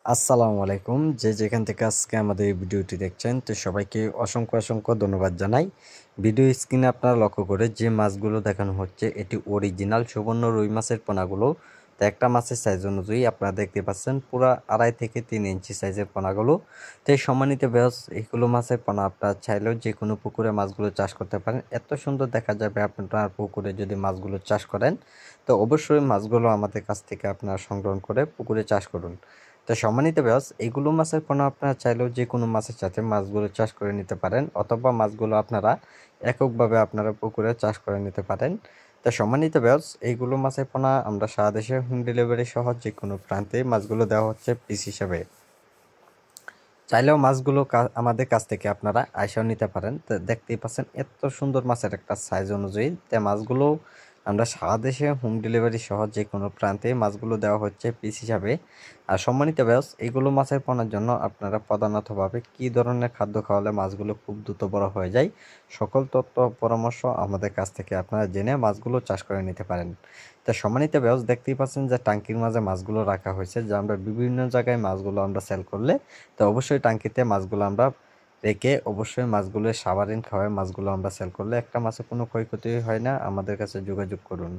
আসসালামু আলাইকুম। যে যেখান থেকে আজকে আমাদের এই ভিডিওটি দেখছেন তো সবাইকে অসংখ্য অসংখ্য ধন্যবাদ জানাই। ভিডিও স্ক্রিনে আপনারা লক্ষ্য করে যে মাছগুলো দেখানো হচ্ছে এটি অরিজিনাল সুবর্ণ রুই মাছের পোনাগুলো। তো একটা মাছের সাইজ অনুযায়ী আপনারা দেখতে পাচ্ছেন পুরা 2.5 থেকে 3 ইঞ্চি সাইজের পোনাগুলো। তো এই সম্মানিত ব্যাস এইগুলো মাছের পোনা আপনারা চাইলেও যে কোনো পুকুরে মাছগুলো চাষ করতে পারেন। এত সুন্দর দেখা যাবে আপনার পুকুরে যদি মাছগুলো চাষ করেন। তো অবশ্যই মাছগুলো আমাদের কাছ থেকে আপনারা সংগ্রহ করে পুকুরে চাষ করুন। তো সম্মানিত ব্যাস এইগুলো মাছের পোনা আপনারা চাইলেও যে কোনো মাছের সাথে মাছগুলো চাষ করে নিতে পারেন, অথবা মাছগুলো আপনারা এককভাবে আপনারা পুকুরে চাষ করে নিতে পারেন। তো সম্মানিত ব্যাস এইগুলো মাছের পোনা আমরা সারা দেশে হোম ডেলিভারি সহ যে কোনো প্রান্তে মাছগুলো দেওয়া হচ্ছে পিস হিসাবে। চাইলেও মাছগুলো আমাদের কাছ থেকে আপনারা আইসাও নিতে পারেন। তো দেখতেই পাচ্ছেন এত সুন্দর মাছের একটা সাইজ অনুযায়ী তে মাছগুলো আমরা সারা দেশে হোম ডেলিভারি সহ যে কোনো প্রান্তে মাছগুলো দেওয়া হচ্ছে পিস হিসাবে। আর সম্মানিত ব্যাস এগুলো মাছের পোনার জন্য আপনারা প্রধানতভাবে কী ধরনের খাদ্য খাওয়ালে মাছগুলো খুব দ্রুত বড় হয়ে যায়, সকল তথ্য পরামর্শ আমাদের কাছ থেকে আপনারা জেনে মাছগুলো চাষ করে নিতে পারেন। তা সম্মানিত ব্যাস দেখতেই পাচ্ছেন যে টাঙ্কির মাঝে মাছগুলো রাখা হয়েছে, যা আমরা বিভিন্ন জায়গায় মাছগুলো আমরা সেল করলে তো অবশ্যই টাঙ্কিতে মাছগুলো আমরা রেখে অবশ্যই মাছগুলো সাবারিন খাওয়ায় মাছগুলো আমরা সেল করলে একটা মাছের কোনো ক্ষয়ক্ষতি হয় না। আমাদের কাছে যোগাযোগ করুন।